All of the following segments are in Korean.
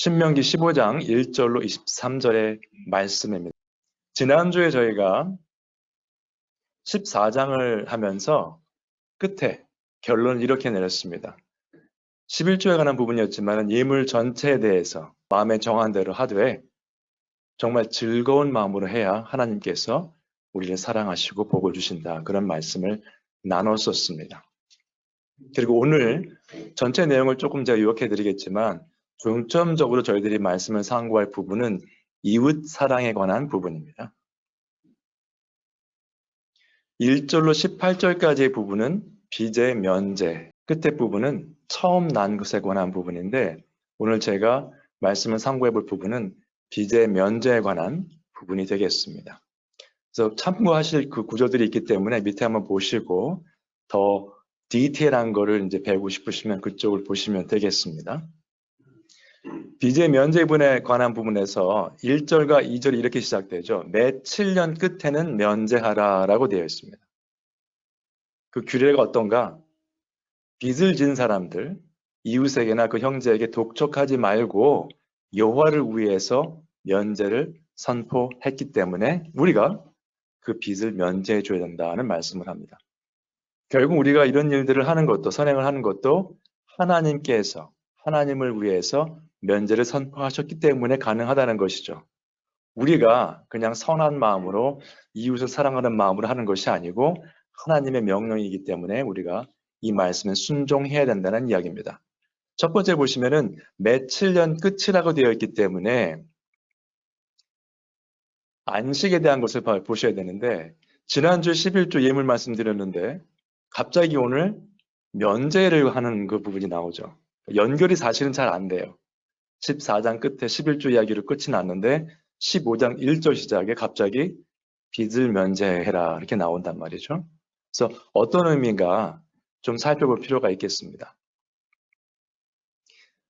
신명기 15장 1절로 23절의 말씀입니다. 지난주에 저희가 14장을 하면서 끝에 결론을 이렇게 내렸습니다. 11조에 관한 부분이었지만 예물 전체에 대해서 마음에 정한 대로 하되 정말 즐거운 마음으로 해야 하나님께서 우리를 사랑하시고 복을 주신다. 그런 말씀을 나눴었습니다. 그리고 오늘 전체 내용을 조금 제가 요약해 드리겠지만 중점적으로 저희들이 말씀을 상고할 부분은 이웃 사랑에 관한 부분입니다. 1절로 18절까지의 부분은 빚의 면제, 끝의 부분은 처음 난 것에 관한 부분인데 오늘 제가 말씀을 상고해 볼 부분은 빚의 면제에 관한 부분이 되겠습니다. 그래서 참고하실 그 구절들이 있기 때문에 밑에 한번 보시고 더 디테일한 거를 이제 배우고 싶으시면 그쪽을 보시면 되겠습니다. 빚의 면제분에 관한 부분에서 1절과 2절이 이렇게 시작되죠. 매 7년 끝에는 면제하라 라고 되어 있습니다. 그 규례가 어떤가? 빚을 진 사람들, 이웃에게나 그 형제에게 독촉하지 말고 여호와를 위해서 면제를 선포했기 때문에 우리가 그 빚을 면제해 줘야 된다는 말씀을 합니다. 결국 우리가 이런 일들을 하는 것도 선행을 하는 것도 하나님께서 하나님을 위해서 면제를 선포하셨기 때문에 가능하다는 것이죠. 우리가 그냥 선한 마음으로 이웃을 사랑하는 마음으로 하는 것이 아니고 하나님의 명령이기 때문에 우리가 이 말씀에 순종해야 된다는 이야기입니다. 첫 번째 보시면은 매 7년 끝이라고 되어 있기 때문에 안식에 대한 것을 보셔야 되는데 지난주 11조 예물 말씀드렸는데 갑자기 오늘 면제를 하는 그 부분이 나오죠. 연결이 사실은 잘 안 돼요. 14장 끝에 11조 이야기로 끝이 났는데 15장 1절 시작에 갑자기 빚을 면제해라 이렇게 나온단 말이죠. 그래서 어떤 의미인가 좀 살펴볼 필요가 있겠습니다.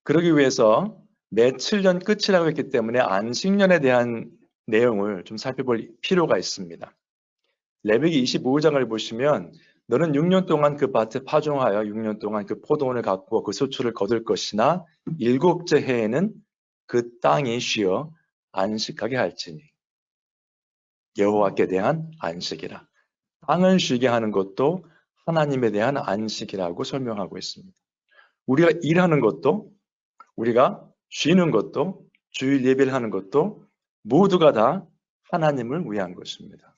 그러기 위해서 매 7년 끝이라고 했기 때문에 안식년에 대한 내용을 좀 살펴볼 필요가 있습니다. 레위기 25장을 보시면 너는 6년 동안 그 밭에 파종하여 6년 동안 그 포도원을 가꾸어 그 소출을 거둘 것이나 7째 해에는 그 땅이 쉬어 안식하게 할지니 여호와께 대한 안식이라. 땅을 쉬게 하는 것도 하나님에 대한 안식이라고 설명하고 있습니다. 우리가 일하는 것도 우리가 쉬는 것도 주일 예배를 하는 것도 모두가 다 하나님을 위한 것입니다.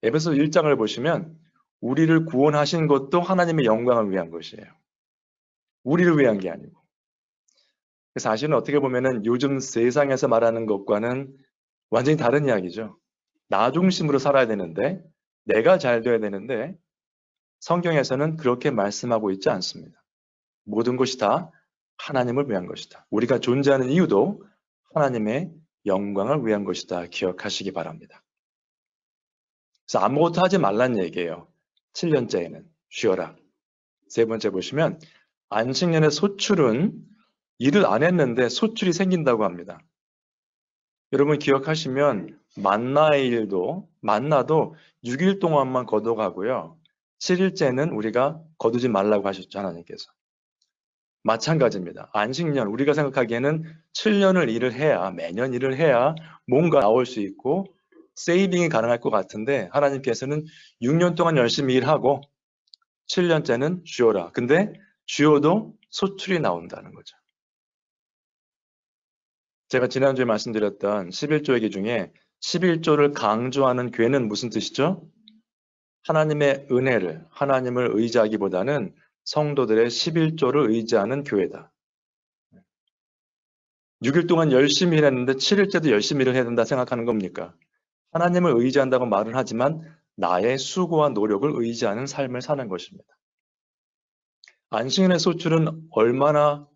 에베소 1장을 보시면 우리를 구원하신 것도 하나님의 영광을 위한 것이에요. 우리를 위한 게 아니고. 사실은 어떻게 보면은 요즘 세상에서 말하는 것과는 완전히 다른 이야기죠. 나 중심으로 살아야 되는데 내가 잘 돼야 되는데 성경에서는 그렇게 말씀하고 있지 않습니다. 모든 것이 다 하나님을 위한 것이다. 우리가 존재하는 이유도 하나님의 영광을 위한 것이다. 기억하시기 바랍니다. 그래서 아무것도 하지 말란 얘기예요. 7년째에는 쉬어라. 세 번째 보시면 안식년의 소출은 일을 안 했는데 소출이 생긴다고 합니다. 여러분 기억하시면 만나의 일도 만나도 6일 동안만 거둬가고요. 7일째는 우리가 거두지 말라고 하셨죠. 하나님께서. 마찬가지입니다. 안식년 우리가 생각하기에는 7년을 일을 해야 매년 일을 해야 뭔가 나올 수 있고 세이빙이 가능할 것 같은데 하나님께서는 6년 동안 열심히 일하고 7년째는 쉬어라. 근데 쉬어도 소출이 나온다는 거죠. 제가 지난주에 말씀드렸던 11조 얘기 중에 11조를 강조하는 괴는 무슨 뜻이죠? 하나님의 은혜를, 하나님을 의지하기보다는 성도들의 11조를 의지하는 교회다. 6일 동안 열심히 일했는데 7일째도 열심히 일을 해야 된다 생각하는 겁니까? 하나님을 의지한다고 말은 하지만 나의 수고와 노력을 의지하는 삶을 사는 것입니다. 안식년의 소출은 얼마나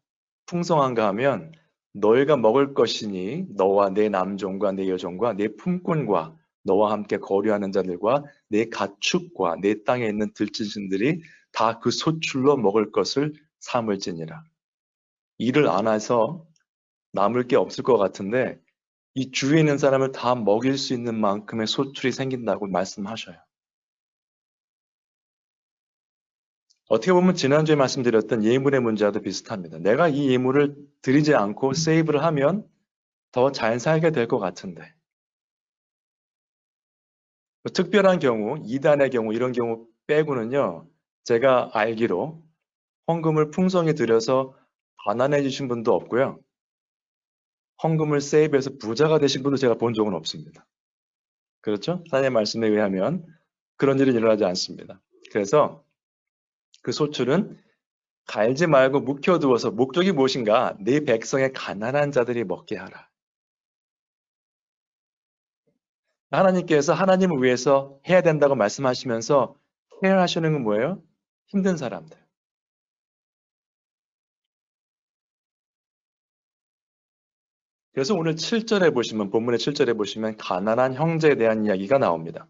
풍성한가 하면 너희가 먹을 것이니 너와 내 남종과 내 여종과 내 품꾼과 너와 함께 거류하는 자들과 내 가축과 내 땅에 있는 들짐승들이 다 그 소출로 먹을 것을 삼을지니라. 일을 안 해서 남을 게 없을 것 같은데 이 주위에 있는 사람을 다 먹일 수 있는 만큼의 소출이 생긴다고 말씀하셔요. 어떻게 보면 지난주에 말씀드렸던 예물의 문제와도 비슷합니다. 내가 이 예물을 드리지 않고 세이브를 하면 더 잘 살게 될 것 같은데. 특별한 경우, 이단의 경우, 이런 경우 빼고는요, 제가 알기로 헌금을 풍성히 들여서 가난해지신 분도 없고요. 헌금을 세이브해서 부자가 되신 분도 제가 본 적은 없습니다. 그렇죠? 하나님의 말씀에 의하면 그런 일은 일어나지 않습니다. 그래서 그 소출은 갈지 말고 묵혀두어서 목적이 무엇인가? 네 백성의 가난한 자들이 먹게 하라. 하나님께서 하나님을 위해서 해야 된다고 말씀하시면서 케어하시는 건 뭐예요? 힘든 사람들. 그래서 오늘 7절에 보시면, 본문의 7절에 보시면 가난한 형제에 대한 이야기가 나옵니다.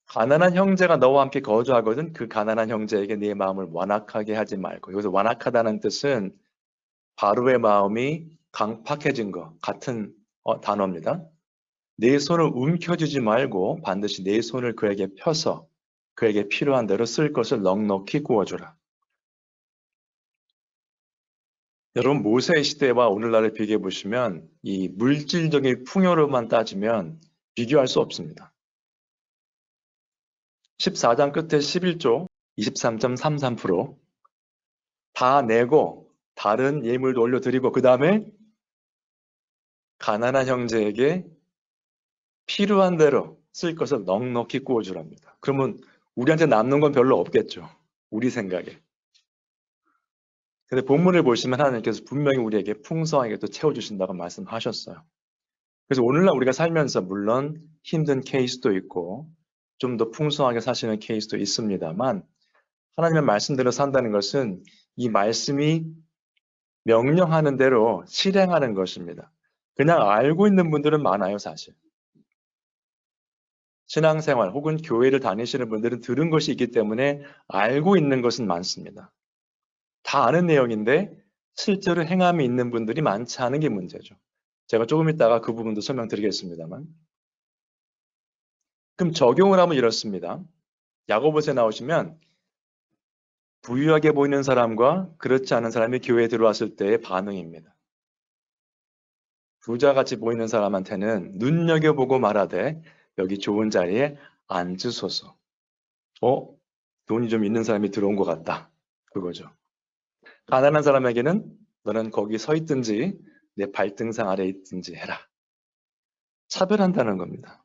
가난한 형제가 너와 함께 거주하거든 그 가난한 형제에게 네 마음을 완악하게 하지 말고. 여기서 완악하다는 뜻은 바로의 마음이 강팍해진 것 같은 단어입니다. 네 손을 움켜쥐지 말고 반드시 네 손을 그에게 펴서 그에게 필요한 대로 쓸 것을 넉넉히 구워주라. 여러분 모세 시대와 오늘날을 비교해 보시면 이 물질적인 풍요로만 따지면 비교할 수 없습니다. 14장 끝에 11조 23.33% 다 내고 다른 예물도 올려드리고 그 다음에 가난한 형제에게 필요한 대로 쓸 것을 넉넉히 구워주랍니다. 그러면 우리한테 남는 건 별로 없겠죠. 우리 생각에. 근데 본문을 보시면 하나님께서 분명히 우리에게 풍성하게 또 채워주신다고 말씀하셨어요. 그래서 오늘날 우리가 살면서 물론 힘든 케이스도 있고 좀 더 풍성하게 사시는 케이스도 있습니다만 하나님의 말씀대로 산다는 것은 이 말씀이 명령하는 대로 실행하는 것입니다. 그냥 알고 있는 분들은 많아요, 사실. 신앙생활 혹은 교회를 다니시는 분들은 들은 것이 있기 때문에 알고 있는 것은 많습니다. 다 아는 내용인데 실제로 행함이 있는 분들이 많지 않은 게 문제죠. 제가 조금 이따가 그 부분도 설명드리겠습니다만. 그럼 적용을 하면 이렇습니다. 야고보서에 나오시면 부유하게 보이는 사람과 그렇지 않은 사람이 교회에 들어왔을 때의 반응입니다. 부자같이 보이는 사람한테는 눈여겨보고 말하되 여기 좋은 자리에 앉으소서. 돈이 좀 있는 사람이 들어온 것 같다. 그거죠. 가난한 사람에게는 너는 거기 서 있든지 내 발등상 아래 있든지 해라. 차별한다는 겁니다.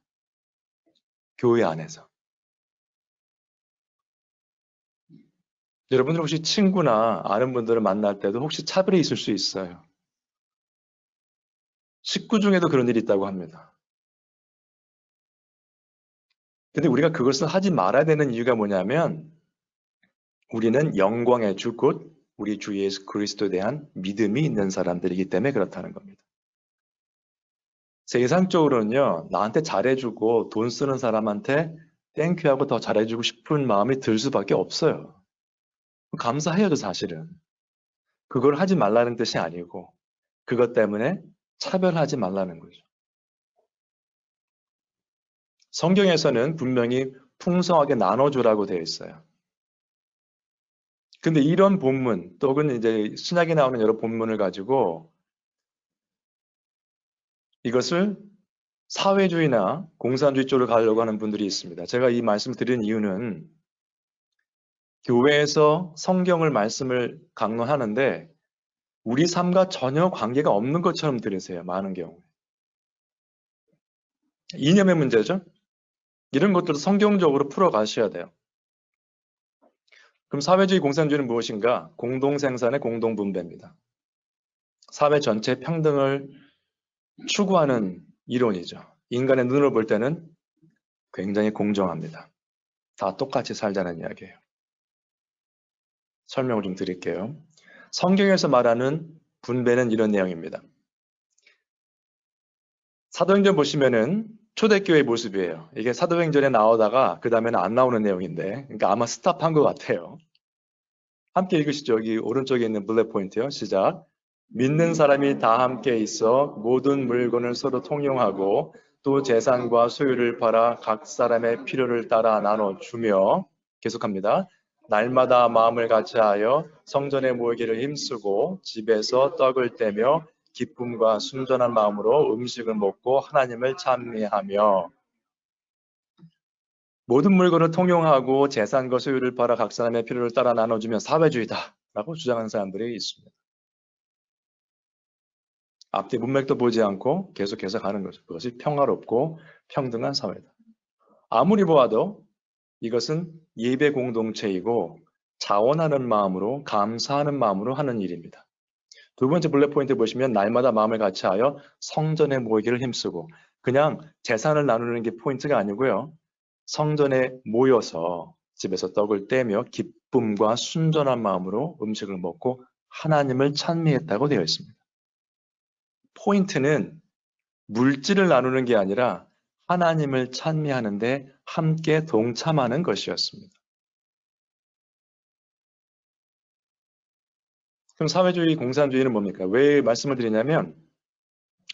교회 안에서. 여러분들 혹시 친구나 아는 분들을 만날 때도 혹시 차별이 있을 수 있어요. 식구 중에도 그런 일이 있다고 합니다. 근데 우리가 그것을 하지 말아야 되는 이유가 뭐냐면 우리는 영광의 주 곧 우리 주 예수 그리스도에 대한 믿음이 있는 사람들이기 때문에 그렇다는 겁니다. 세상적으로는요, 나한테 잘해주고 돈 쓰는 사람한테 땡큐하고 더 잘해주고 싶은 마음이 들 수밖에 없어요. 감사해야죠, 사실은. 그걸 하지 말라는 뜻이 아니고 그것 때문에 차별하지 말라는 거죠. 성경에서는 분명히 풍성하게 나눠주라고 되어 있어요. 근데 이런 본문, 또는 이제 신약에 나오는 여러 본문을 가지고 이것을 사회주의나 공산주의 쪽으로 가려고 하는 분들이 있습니다. 제가 이 말씀을 드리는 이유는 교회에서 성경을 말씀을 강론하는데 우리 삶과 전혀 관계가 없는 것처럼 들으세요. 많은 경우. 이념의 문제죠. 이런 것들을 성경적으로 풀어가셔야 돼요. 그럼 사회주의 공산주의는 무엇인가? 공동생산의 공동분배입니다. 사회 전체 평등을 추구하는 이론이죠. 인간의 눈으로 볼 때는 굉장히 공정합니다. 다 똑같이 살자는 이야기예요. 설명을 좀 드릴게요. 성경에서 말하는 분배는 이런 내용입니다. 사도행전 보시면은 초대교회의 모습이에요. 이게 사도행전에 나오다가 그 다음에는 안 나오는 내용인데, 그러니까 아마 스탑한 것 같아요. 함께 읽으시죠. 여기 오른쪽에 있는 블랙 포인트요. 시작. 믿는 사람이 다 함께 있어 모든 물건을 서로 통용하고 또 재산과 소유를 팔아 각 사람의 필요를 따라 나눠주며 계속합니다. 날마다 마음을 같이하여 성전에 모이기를 힘쓰고 집에서 떡을 떼며 기쁨과 순전한 마음으로 음식을 먹고 하나님을 찬미하며 모든 물건을 통용하고 재산과 소유를 팔아 각 사람의 필요를 따라 나눠주면 사회주의다라고 주장하는 사람들이 있습니다. 앞뒤 문맥도 보지 않고 계속해서 가는 거죠. 그것이 평화롭고 평등한 사회다. 아무리 보아도 이것은 예배 공동체이고 자원하는 마음으로 감사하는 마음으로 하는 일입니다. 두 번째 블랙 포인트 보시면 날마다 마음을 같이하여 성전에 모이기를 힘쓰고 그냥 재산을 나누는 게 포인트가 아니고요. 성전에 모여서 집에서 떡을 떼며 기쁨과 순전한 마음으로 음식을 먹고 하나님을 찬미했다고 되어 있습니다. 포인트는 물질을 나누는 게 아니라 하나님을 찬미하는데 함께 동참하는 것이었습니다. 그럼 사회주의, 공산주의는 뭡니까? 왜 말씀을 드리냐면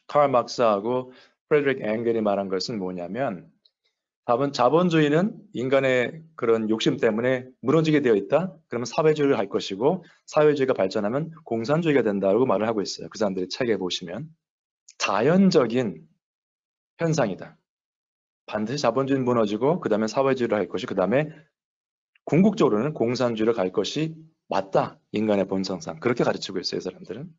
칼 막스하고 프레드릭 앵겔이 말한 것은 뭐냐면 답은 자본주의는 인간의 그런 욕심 때문에 무너지게 되어 있다. 그러면 사회주의를 할 것이고 사회주의가 발전하면 공산주의가 된다고 말을 하고 있어요. 그 사람들의 책에 보시면 자연적인 현상이다. 반드시 자본주의는 무너지고 그 다음에 사회주의를 할 것이 그 다음에 궁극적으로는 공산주의를 갈 것이 맞다. 인간의 본성상. 그렇게 가르치고 있어요. 이 사람들은.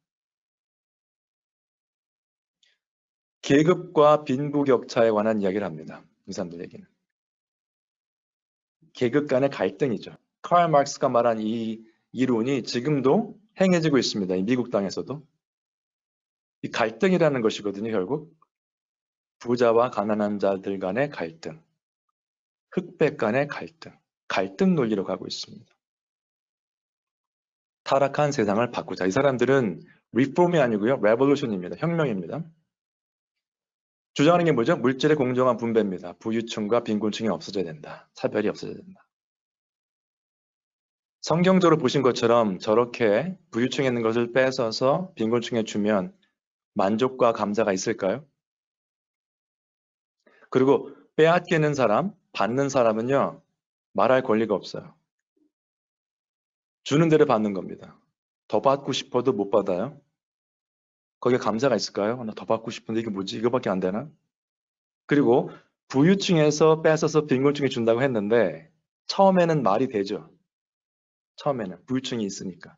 계급과 빈부격차에 관한 이야기를 합니다. 이 사람들 얘기는. 계급 간의 갈등이죠. 칼 마르크스가 말한 이 이론이 지금도 행해지고 있습니다. 이 미국 땅에서도. 이 갈등이라는 것이거든요. 결국. 부자와 가난한 자들 간의 갈등. 흑백 간의 갈등. 갈등 논리로 가고 있습니다. 타락한 세상을 바꾸자. 이 사람들은 리폼이 아니고요. 레볼루션입니다. 혁명입니다. 주장하는 게 뭐죠? 물질의 공정한 분배입니다. 부유층과 빈곤층이 없어져야 된다. 차별이 없어져야 된다. 성경적으로 보신 것처럼 저렇게 부유층에 있는 것을 뺏어서 빈곤층에 주면 만족과 감사가 있을까요? 그리고 빼앗기는 사람, 받는 사람은요. 말할 권리가 없어요. 주는 대로 받는 겁니다. 더 받고 싶어도 못 받아요. 거기에 감사가 있을까요? 나 더 받고 싶은데 이게 뭐지? 이거밖에 안 되나? 그리고 부유층에서 뺏어서 빈곤층에 준다고 했는데 처음에는 말이 되죠. 처음에는 부유층이 있으니까.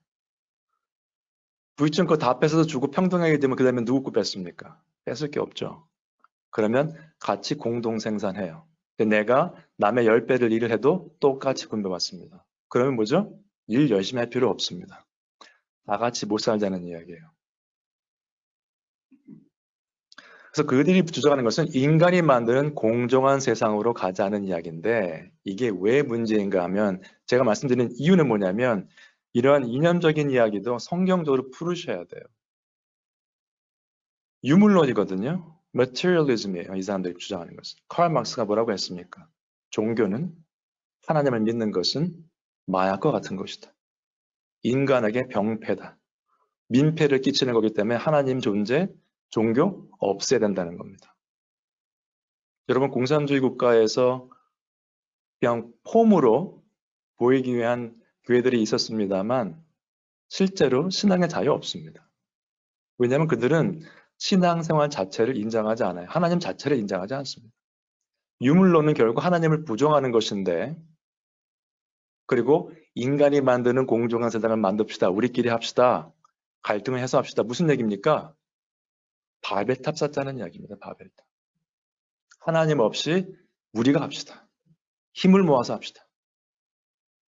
부유층 거 다 뺏어서 주고 평등하게 되면 그 다음에 누구 거 뺏습니까? 뺏을 게 없죠. 그러면 같이 공동 생산해요. 내가 남의 10배를 일을 해도 똑같이 분배받습니다. 그러면 뭐죠? 일 열심히 할 필요 없습니다. 다 같이 못 살자는 이야기예요. 그래서 그들이 주장하는 것은 인간이 만드는 공정한 세상으로 가자는 이야기인데 이게 왜 문제인가 하면 제가 말씀드린 이유는 뭐냐면 이러한 이념적인 이야기도 성경적으로 풀으셔야 돼요. 유물론이거든요. materialism이에요. 이 사람들이 주장하는 것은. 칼 막스가 뭐라고 했습니까? 종교는 하나님을 믿는 것은 마약과 같은 것이다. 인간에게 병폐다. 민폐를 끼치는 거기 때문에 하나님 존재, 종교 없애야 된다는 겁니다. 여러분 공산주의 국가에서 그냥 폼으로 보이기 위한 교회들이 있었습니다만 실제로 신앙의 자유 없습니다. 왜냐하면 그들은 신앙생활 자체를 인정하지 않아요. 하나님 자체를 인정하지 않습니다. 유물론은 결국 하나님을 부정하는 것인데 그리고 인간이 만드는 공정한 세상을 만듭시다. 우리끼리 합시다. 갈등을 해소합시다. 무슨 얘기입니까? 바벨탑 쌓자는 이야기입니다. 바벨탑. 하나님 없이 우리가 합시다. 힘을 모아서 합시다.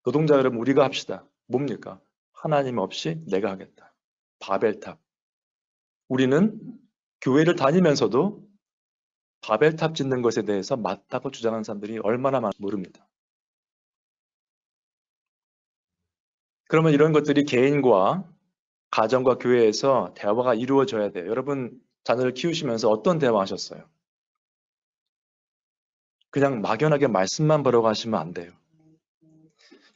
노동자 여러분 우리가 합시다. 뭡니까? 하나님 없이 내가 하겠다. 바벨탑. 우리는 교회를 다니면서도 바벨탑 짓는 것에 대해서 맞다고 주장하는 사람들이 얼마나 많은지 모릅니다. 그러면 이런 것들이 개인과 가정과 교회에서 대화가 이루어져야 돼요. 여러분 자녀를 키우시면서 어떤 대화하셨어요? 그냥 막연하게 말씀만 보라고 하시면 안 돼요.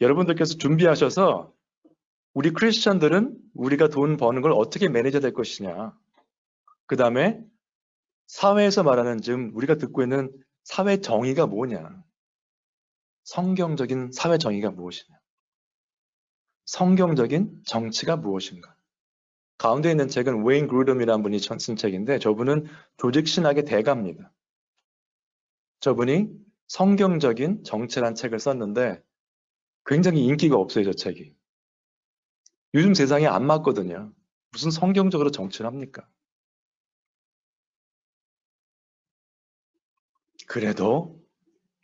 여러분들께서 준비하셔서 우리 크리스천들은 우리가 돈 버는 걸 어떻게 매니저 될 것이냐. 그 다음에 사회에서 말하는 지금 우리가 듣고 있는 사회 정의가 뭐냐. 성경적인 사회 정의가 무엇이냐? 성경적인 정치가 무엇인가? 가운데 있는 책은 웨인 그루덤이라는 분이 쓴 책인데 저분은 조직신학의 대가입니다. 저분이 성경적인 정치란 책을 썼는데 굉장히 인기가 없어요, 저 책이. 요즘 세상에 안 맞거든요. 무슨 성경적으로 정치를 합니까? 그래도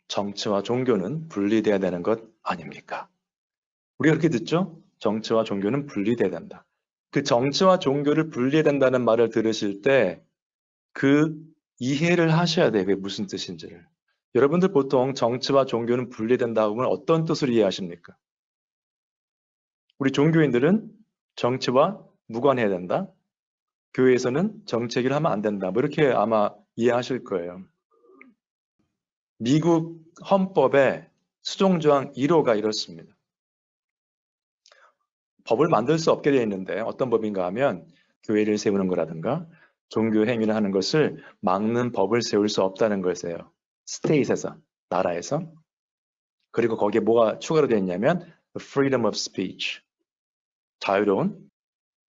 정치와 종교는 분리돼야 되는 것 아닙니까? 우리가 그렇게 듣죠? 정치와 종교는 분리돼야 된다. 그 정치와 종교를 분리해야 된다는 말을 들으실 때 그 이해를 하셔야 돼요. 그게 무슨 뜻인지를. 여러분들 보통 정치와 종교는 분리된다고 하면 어떤 뜻으로 이해하십니까? 우리 종교인들은 정치와 무관해야 된다. 교회에서는 정치 얘기를 하면 안 된다. 뭐 이렇게 아마 이해하실 거예요. 미국 헌법의 수종조항 1호가 이렇습니다. 법을 만들 수 없게 되어 있는데 어떤 법인가 하면 교회를 세우는 거라든가 종교 행위를 하는 것을 막는 법을 세울 수 없다는 것이에요. 스테이트에서, 나라에서. 그리고 거기에 뭐가 추가로 되어 있냐면 freedom of speech, 자유로운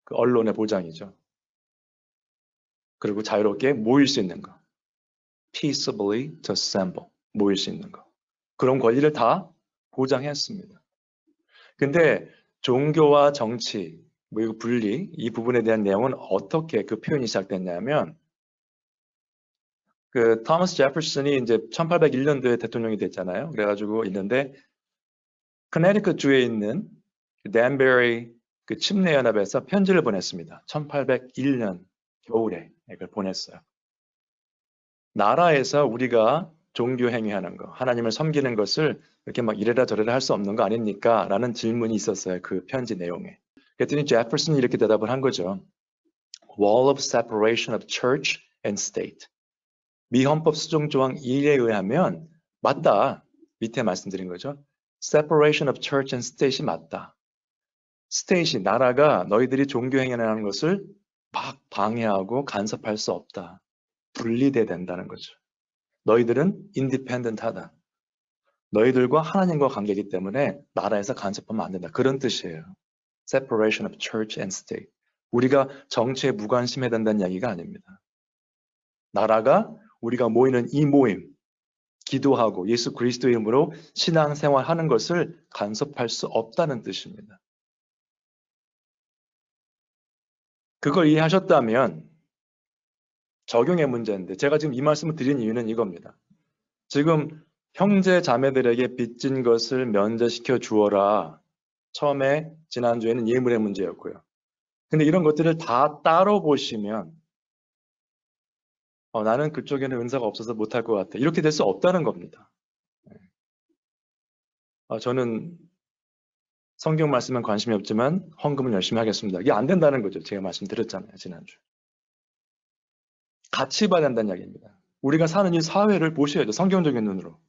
그 언론의 보장이죠. 그리고 자유롭게 모일 수 있는 거. peaceably to assemble, 모일 수 있는 거. 그런 권리를 다 보장했습니다. 근데 종교와 정치, 뭐 이거 분리, 이 부분에 대한 내용은 어떻게 그 표현이 시작됐냐면 그 토마스 제퍼슨이 이제 1801년도에 대통령이 됐잖아요. 그래가지고 있는데 커네티컷 주에 있는 댄베리 그 침례 연합에서 편지를 보냈습니다. 1801년 겨울에 이걸 보냈어요. 나라에서 우리가 종교 행위하는 거, 하나님을 섬기는 것을 이렇게 막 이래라 저래라 할 수 없는 거 아닙니까? 라는 질문이 있었어요. 그 편지 내용에. 그랬더니 제퍼슨이 이렇게 대답을 한 거죠. Wall of separation of church and state. 미 헌법 수정 조항 1에 의하면 맞다. 밑에 말씀드린 거죠. Separation of church and state이 맞다. state이 나라가 너희들이 종교 행위하는 것을 막 방해하고 간섭할 수 없다. 분리돼야 된다는 거죠. 너희들은 independent하다. 너희들과 하나님과 관계이기 때문에 나라에서 간섭하면 안 된다. 그런 뜻이에요. Separation of church and state. 우리가 정치에 무관심해야 된다는 이야기가 아닙니다. 나라가 우리가 모이는 이 모임, 기도하고 예수 그리스도 이름으로 신앙생활하는 것을 간섭할 수 없다는 뜻입니다. 그걸 이해하셨다면 적용의 문제인데 제가 지금 이 말씀을 드린 이유는 이겁니다. 지금 형제 자매들에게 빚진 것을 면제시켜 주어라. 처음에 지난주에는 예물의 문제였고요. 근데 이런 것들을 다 따로 보시면 나는 그쪽에는 은사가 없어서 못할 것 같아. 이렇게 될 수 없다는 겁니다. 저는 성경 말씀엔 관심이 없지만 헌금은 열심히 하겠습니다. 이게 안 된다는 거죠. 제가 말씀드렸잖아요. 지난주. 같이 봐야 된다는 이야기입니다. 우리가 사는 이 사회를 보셔야죠. 성경적인 눈으로.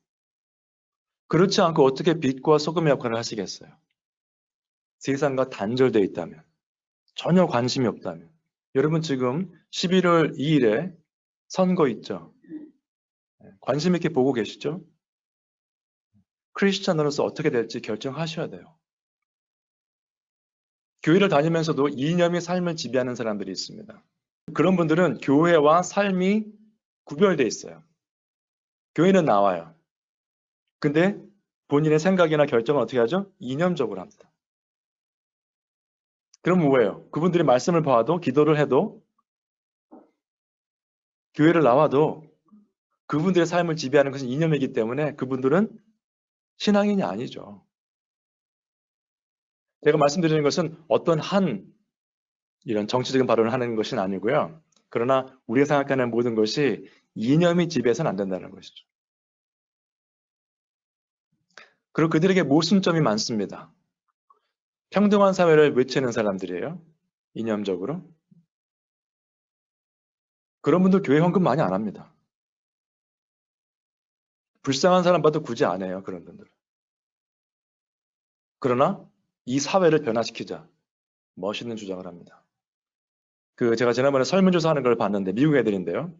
그렇지 않고 어떻게 빛과 소금의 역할을 하시겠어요? 세상과 단절되어 있다면, 전혀 관심이 없다면. 여러분 지금 11월 2일에 선거 있죠? 관심 있게 보고 계시죠? 크리스찬으로서 어떻게 될지 결정하셔야 돼요. 교회를 다니면서도 이념이 삶을 지배하는 사람들이 있습니다. 그런 분들은 교회와 삶이 구별되어 있어요. 교회는 나와요. 근데 본인의 생각이나 결정을 어떻게 하죠? 이념적으로 합니다. 그럼 뭐예요? 그분들이 말씀을 봐도 기도를 해도 교회를 나와도 그분들의 삶을 지배하는 것은 이념이기 때문에 그분들은 신앙인이 아니죠. 제가 말씀드리는 것은 어떤 한 이런 정치적인 발언을 하는 것은 아니고요. 그러나 우리가 생각하는 모든 것이 이념이 지배해서는 안 된다는 것이죠. 그리고 그들에게 모순점이 많습니다. 평등한 사회를 외치는 사람들이에요. 이념적으로. 그런 분들 교회 헌금 많이 안 합니다. 불쌍한 사람 봐도 굳이 안 해요. 그런 분들. 그러나 이 사회를 변화시키자. 멋있는 주장을 합니다. 제가 지난번에 설문조사 하는 걸 봤는데 미국 애들인데요.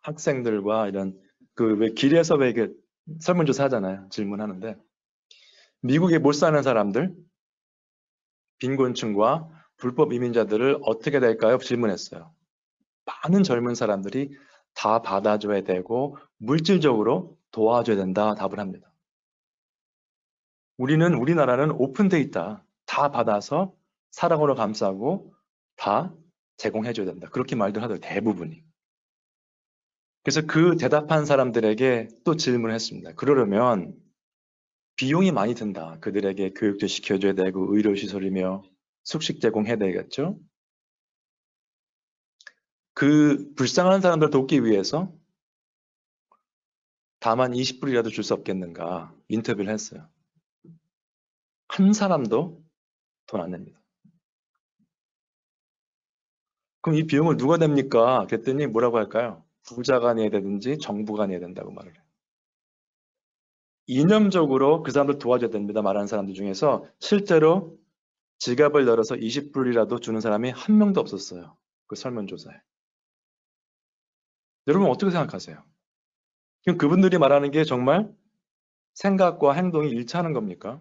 학생들과 이런 왜 길에서 왜 설문조사 하잖아요. 질문하는데 미국에 못 사는 사람들, 빈곤층과 불법 이민자들을 어떻게 될까요? 질문했어요. 많은 젊은 사람들이 다 받아줘야 되고 물질적으로 도와줘야 된다 답을 합니다. 우리나라는 오픈돼 있다. 다 받아서 사랑으로 감싸고 다 제공해줘야 된다. 그렇게 말들 하더라고요. 대부분이. 그래서 그 대답한 사람들에게 또 질문을 했습니다. 그러려면 비용이 많이 든다. 그들에게 교육도 시켜줘야 되고 의료시설이며 숙식 제공해야 되겠죠. 그 불쌍한 사람들 돕기 위해서 다만 20불이라도 줄 수 없겠는가 인터뷰를 했어요. 한 사람도 돈 안 냅니다. 그럼 이 비용을 누가 냅니까? 그랬더니 뭐라고 할까요? 부자가 내야 되든지 정부가 내야 된다고 말을 해요. 이념적으로 그 사람들 도와줘야 됩니다. 말하는 사람들 중에서 실제로 지갑을 열어서 20불이라도 주는 사람이 한 명도 없었어요. 그 설문조사에. 여러분 어떻게 생각하세요? 그럼 그분들이 말하는 게 정말 생각과 행동이 일치하는 겁니까?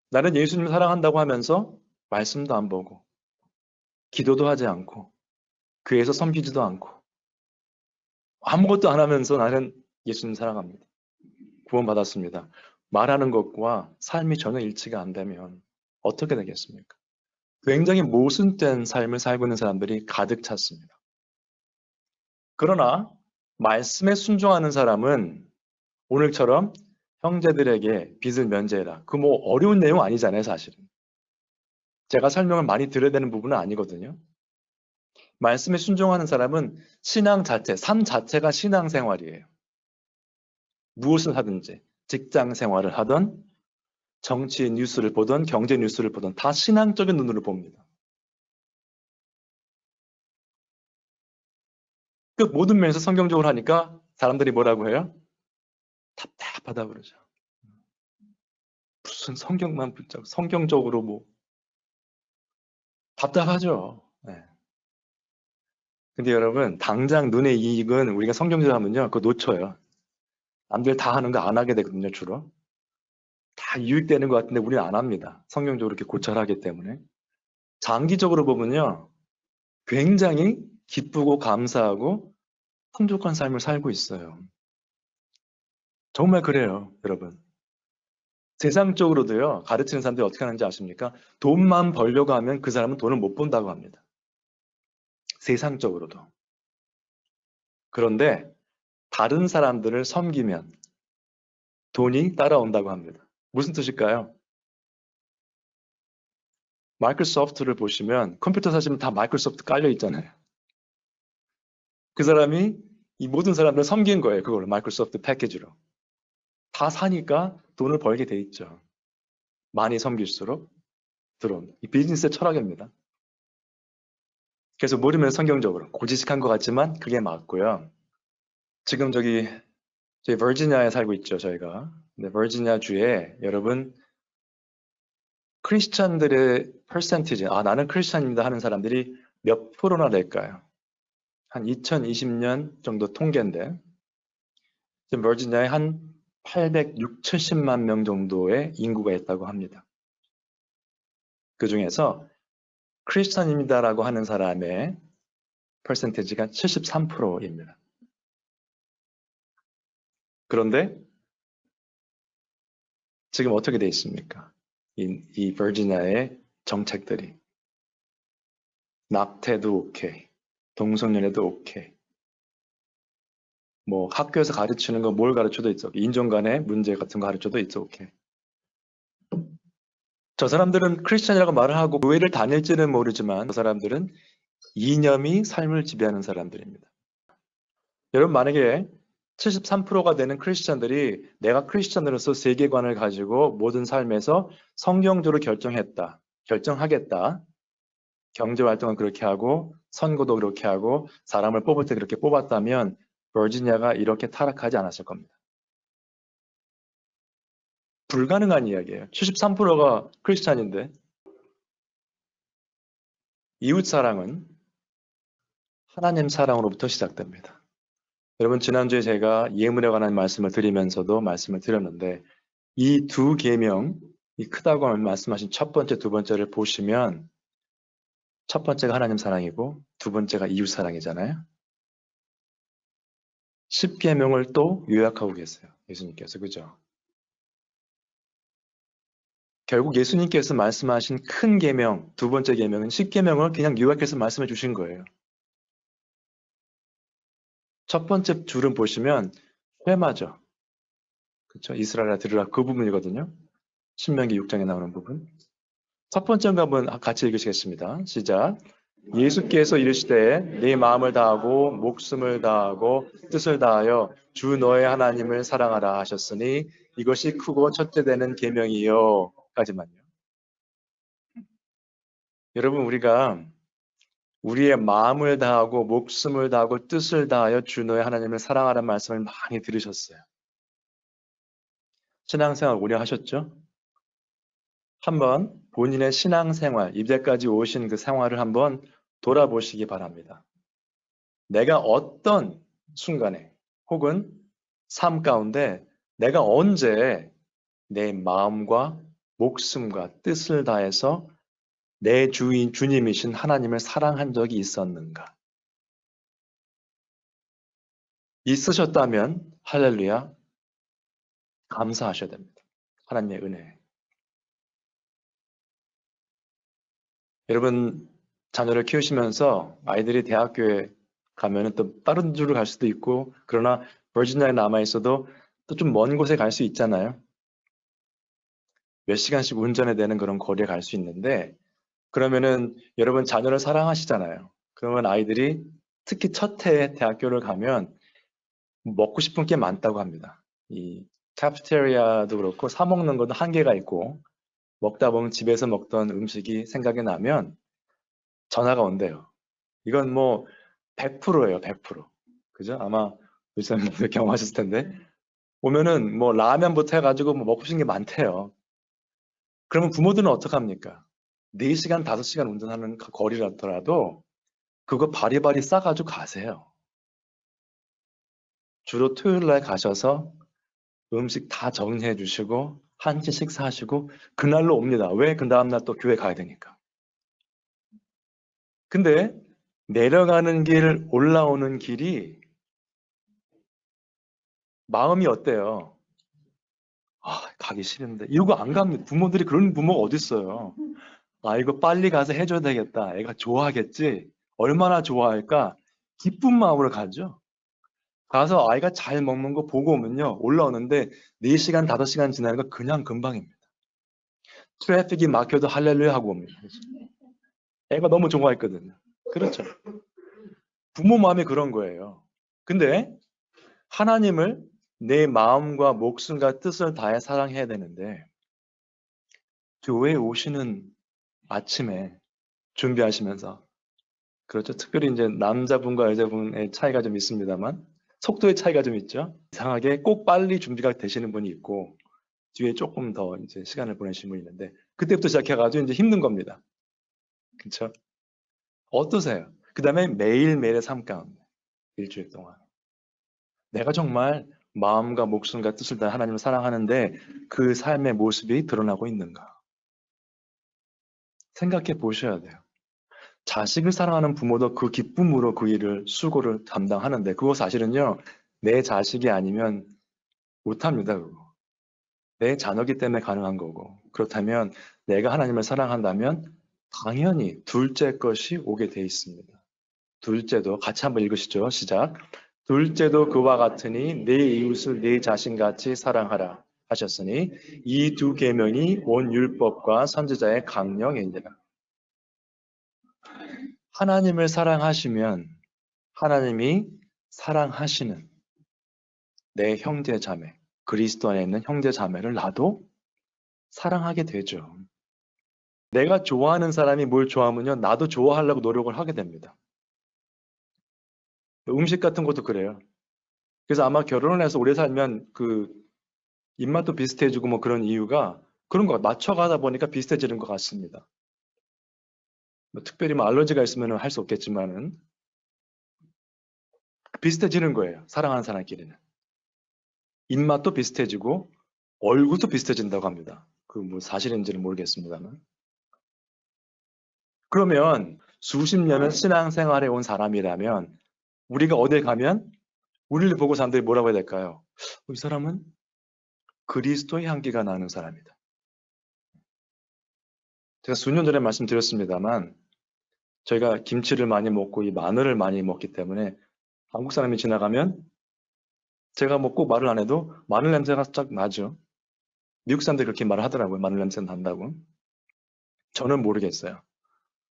나는 예수님을 사랑한다고 하면서 말씀도 안 보고 기도도 하지 않고 교회에서 섬기지도 않고 아무것도 안 하면서 나는 예수님 사랑합니다. 구원받았습니다. 말하는 것과 삶이 전혀 일치가 안 되면 어떻게 되겠습니까? 굉장히 모순된 삶을 살고 있는 사람들이 가득 찼습니다. 그러나 말씀에 순종하는 사람은 오늘처럼 형제들에게 빚을 면제해라. 그 뭐 어려운 내용 아니잖아요, 사실은. 제가 설명을 많이 드려야 되는 부분은 아니거든요. 말씀에 순종하는 사람은 신앙 자체, 삶 자체가 신앙생활이에요. 무엇을 하든지 직장 생활을 하든 정치 뉴스를 보든 경제 뉴스를 보든 다 신앙적인 눈으로 봅니다. 그 모든 면에서 성경적으로 하니까 사람들이 뭐라고 해요? 답답하다 그러죠. 무슨 성경만 붙잡고 성경적으로 뭐 답답하죠. 네. 근데 여러분 당장 눈의 이익은 우리가 성경적으로 하면요 그거 놓쳐요. 남들 다 하는 거 안 하게 되거든요 주로. 다 유익되는 것 같은데 우리는 안 합니다. 성경적으로 이렇게 고찰하기 때문에. 장기적으로 보면요 굉장히 기쁘고 감사하고 풍족한 삶을 살고 있어요. 정말 그래요 여러분. 세상적으로도요 가르치는 사람들이 어떻게 하는지 아십니까? 돈만 벌려고 하면 그 사람은 돈을 못 번다고 합니다. 세상적으로도. 그런데 다른 사람들을 섬기면 돈이 따라온다고 합니다. 무슨 뜻일까요? 마이크로소프트를 보시면 컴퓨터 사시면 다 마이크로소프트 깔려 있잖아요. 그 사람이 이 모든 사람들을 섬긴 거예요. 그걸로 마이크로소프트 패키지로. 다 사니까 돈을 벌게 돼 있죠. 많이 섬길수록 들어옵니다. 이 비즈니스의 철학입니다. 그래서 모르면 성경적으로 고지식한 것 같지만 그게 맞고요. 지금 저희 버지니아에 살고 있죠, 저희가. 근데 버지니아 주에 여러분 크리스찬들의 퍼센티지, 나는 크리스찬입니다 하는 사람들이 몇 프로나 될까요? 한 2020년 정도 통계인데 지금 버지니아에 한 806, 70만 명 정도의 인구가 있다고 합니다. 그 중에서 크리스찬입니다라고 하는 사람의 퍼센티지가 73%입니다. 그런데 지금 어떻게 돼 있습니까? 이 버지니아의 정책들이 낙태도 오케이, 동성연애도 오케이, 뭐 학교에서 가르치는 거 뭘 가르쳐도 있어. 인종 간의 문제 같은 거 가르쳐도 있어. 오케이. 저 사람들은 크리스천이라고 말을 하고 교회를 다닐지는 모르지만 저 사람들은 이념이 삶을 지배하는 사람들입니다. 여러분 만약에 73%가 되는 크리스천들이 내가 크리스천으로서 세계관을 가지고 모든 삶에서 성경적으로 결정하겠다. 경제활동은 그렇게 하고 선거도 그렇게 하고 사람을 뽑을 때 그렇게 뽑았다면 버지니아가 이렇게 타락하지 않았을 겁니다. 불가능한 이야기예요. 73%가 크리스찬인데 이웃 사랑은 하나님 사랑으로부터 시작됩니다. 여러분 지난주에 제가 예물에 관한 말씀을 드리면서도 말씀을 드렸는데 이 두 계명이 크다고 말씀하신 첫 번째, 두 번째를 보시면 첫 번째가 하나님 사랑이고 두 번째가 이웃 사랑이잖아요. 10계명을 또 요약하고 계세요. 예수님께서. 그죠? 결국 예수님께서 말씀하신 큰 계명, 두 번째 계명은 10계명을 그냥 요약해서 말씀해 주신 거예요. 첫 번째 줄은 보시면 회마죠. 그렇죠? 이스라엘아 들으라 그 부분이거든요. 신명기 6장에 나오는 부분. 첫 번째가 한번 같이 읽으시겠습니다. 시작. 예수께서 이르시되 네 마음을 다하고 목숨을 다하고 뜻을 다하여 주 너의 하나님을 사랑하라 하셨으니 이것이 크고 첫째 되는 계명이요. 까지만요. 여러분 우리가 우리의 마음을 다하고 목숨을 다하고 뜻을 다하여 주 너의 하나님을 사랑하라는 말씀을 많이 들으셨어요. 신앙생활 오래 하셨죠? 한번 본인의 신앙생활, 이제까지 오신 그 생활을 한번 돌아보시기 바랍니다. 내가 어떤 순간에 혹은 삶 가운데 내가 언제 내 마음과 목숨과 뜻을 다해서 내 주인, 주님이신 하나님을 사랑한 적이 있었는가? 있으셨다면 할렐루야 감사하셔야 됩니다. 하나님의 은혜. 여러분 자녀를 키우시면서 아이들이 대학교에 가면은 또 다른 주로 갈 수도 있고 그러나 버지니아에 남아 있어도 또 좀 먼 곳에 갈 수 있잖아요. 몇 시간씩 운전해야 되는 그런 거리에 갈 수 있는데 그러면은 여러분 자녀를 사랑하시잖아요. 그러면 아이들이 특히 첫 해에 대학교를 가면 먹고 싶은 게 많다고 합니다. 이 카프테리아도 그렇고 사 먹는 것도 한계가 있고 먹다 보면 집에서 먹던 음식이 생각이 나면 전화가 온대요. 이건 뭐 100%예요, 100%. 그죠? 아마 의사님도 경험하셨을 텐데 오면은 뭐 라면부터 해가지고 뭐 먹고 싶은 게 많대요. 그러면 부모들은 어떡합니까? 4시간, 5시간 운전하는 그 거리라더라도 그거 바리바리 싸가지고 가세요. 주로 토요일 날 가셔서 음식 다 정리해 주시고 한 끼 식사하시고 그날로 옵니다. 왜? 그 다음날 또 교회 가야 되니까. 근데 내려가는 길, 올라오는 길이 마음이 어때요? 아, 가기 싫은데. 이러고 안 갑니다. 부모들이 그런 부모가 어딨어요. 아, 이거 빨리 가서 해줘야 되겠다. 애가 좋아하겠지? 얼마나 좋아할까? 기쁜 마음으로 가죠. 가서 아이가 잘 먹는 거 보고 오면요. 올라오는데 4시간, 5시간 지나는 거 그냥 금방입니다. 트래픽이 막혀도 할렐루야 하고 옵니다. 애가 너무 좋아했거든요. 그렇죠. 부모 마음이 그런 거예요. 근데 하나님을 내 마음과 목숨과 뜻을 다해 사랑해야 되는데 교회에 오시는 아침에 준비하시면서 그렇죠. 특별히 이제 남자분과 여자분의 차이가 좀 있습니다만 속도의 차이가 좀 있죠. 이상하게 꼭 빨리 준비가 되시는 분이 있고 뒤에 조금 더 이제 시간을 보내시는 분이 있는데 그때부터 시작해가지고 이제 힘든 겁니다. 그렇죠? 어떠세요? 그 다음에 매일매일의 삶 가운데 일주일 동안 내가 정말 마음과 목숨과 뜻을 다해 하나님을 사랑하는데 그 삶의 모습이 드러나고 있는가? 생각해 보셔야 돼요. 자식을 사랑하는 부모도 그 기쁨으로 그 일을 수고를 담당하는데 그거 사실은요. 내 자식이 아니면 못합니다. 그거. 내 자녀기 때문에 가능한 거고 그렇다면 내가 하나님을 사랑한다면 당연히 둘째 것이 오게 돼 있습니다. 둘째도 같이 한번 읽으시죠. 시작. 둘째도 그와 같으니 내 이웃을 내 자신같이 사랑하라 하셨으니 이 두 계명이 온 율법과 선지자의 강령이니라. 하나님을 사랑하시면 하나님이 사랑하시는 내 형제 자매, 그리스도 안에 있는 형제 자매를 나도 사랑하게 되죠. 내가 좋아하는 사람이 뭘 좋아하면요, 나도 좋아하려고 노력을 하게 됩니다. 음식 같은 것도 그래요. 그래서 아마 결혼을 해서 오래 살면 그 입맛도 비슷해지고 뭐 그런 이유가 그런 거 맞춰가다 보니까 비슷해지는 것 같습니다. 뭐 특별히 뭐 알러지가 있으면 할 수 없겠지만은 비슷해지는 거예요. 사랑하는 사람끼리는. 입맛도 비슷해지고 얼굴도 비슷해진다고 합니다. 그 뭐 사실인지는 모르겠습니다만. 그러면 수십 년을 신앙생활해 온 사람이라면 우리가 어딜 가면 우리를 보고 사람들이 뭐라고 해야 될까요? 이 사람은 그리스도의 향기가 나는 사람이다. 제가 수년 전에 말씀드렸습니다만 저희가 김치를 많이 먹고 이 마늘을 많이 먹기 때문에 한국 사람이 지나가면 제가 뭐 꼭 말을 안 해도 마늘 냄새가 쫙 나죠. 미국 사람들이 그렇게 말을 하더라고요. 마늘 냄새 난다고. 저는 모르겠어요.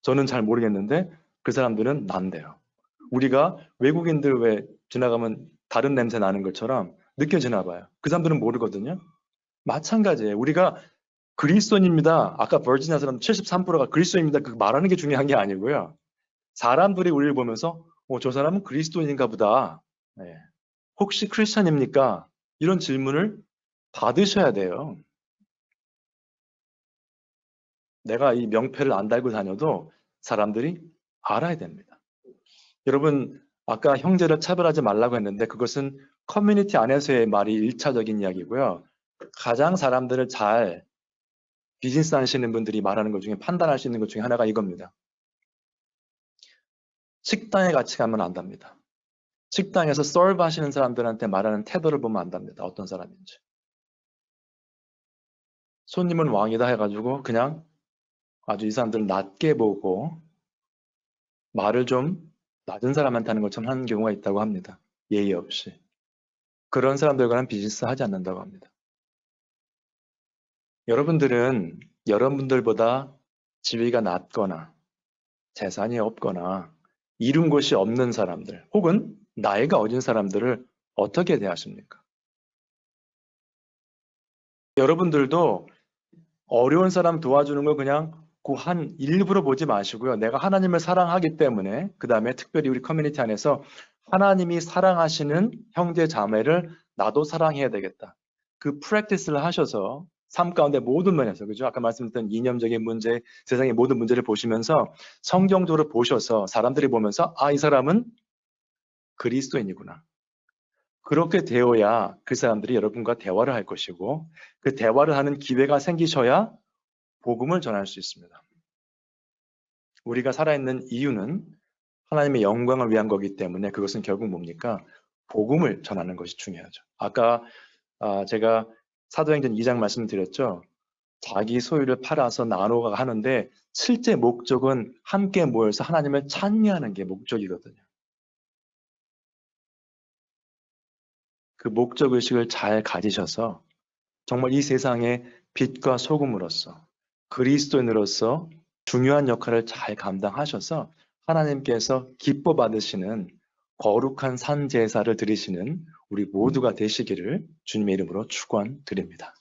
저는 잘 모르겠는데 그 사람들은 난대요. 우리가 외국인들 왜 지나가면 다른 냄새 나는 것처럼 느껴지나 봐요. 그 사람들은 모르거든요. 마찬가지예요. 우리가 그리스도인입니다. 아까 버지니아 사람 73%가 그리스도인입니다. 그 말하는 게 중요한 게 아니고요. 사람들이 우리를 보면서 저 사람은 그리스도인인가 보다. 네. 혹시 크리스천입니까? 이런 질문을 받으셔야 돼요. 내가 이 명패를 안 달고 다녀도 사람들이 알아야 됩니다. 여러분, 아까 형제를 차별하지 말라고 했는데 그것은 커뮤니티 안에서의 말이 1차적인 이야기고요. 가장 사람들을 잘 비즈니스 하시는 분들이 말하는 것 중에 판단할 수 있는 것 중에 하나가 이겁니다. 식당에 같이 가면 안답니다. 식당에서 서브 하시는 사람들한테 말하는 태도를 보면 안답니다. 어떤 사람인지. 손님은 왕이다 해가지고 그냥 아주 이 사람들을 낮게 보고 말을 좀 낮은 사람한테 하는 것처럼 하는 경우가 있다고 합니다. 예의 없이. 그런 사람들과는 비즈니스 하지 않는다고 합니다. 여러분들은 여러분들보다 지위가 낮거나 재산이 없거나 이룬 것이 없는 사람들 혹은 나이가 어린 사람들을 어떻게 대하십니까? 여러분들도 어려운 사람 도와주는 거 그냥 그 한 일부러 보지 마시고요. 내가 하나님을 사랑하기 때문에 그 다음에 특별히 우리 커뮤니티 안에서 하나님이 사랑하시는 형제 자매를 나도 사랑해야 되겠다. 그 프랙티스를 하셔서 삶 가운데 모든 면에서 그죠? 아까 말씀드렸던 이념적인 문제, 세상의 모든 문제를 보시면서 성경적으로 보셔서 사람들이 보면서 이 사람은 그리스도인이구나. 그렇게 되어야 그 사람들이 여러분과 대화를 할 것이고 그 대화를 하는 기회가 생기셔야 복음을 전할 수 있습니다. 우리가 살아있는 이유는 하나님의 영광을 위한 거기 때문에 그것은 결국 뭡니까? 복음을 전하는 것이 중요하죠. 아까 제가 사도행전 2장 말씀드렸죠. 자기 소유를 팔아서 나누어가 하는데 실제 목적은 함께 모여서 하나님을 찬미하는 게 목적이거든요. 그 목적의식을 잘 가지셔서 정말 이 세상의 빛과 소금으로서 그리스도인으로서 중요한 역할을 잘 감당하셔서 하나님께서 기뻐 받으시는 거룩한 산 제사를 드리시는 우리 모두가 되시기를 주님의 이름으로 축원드립니다.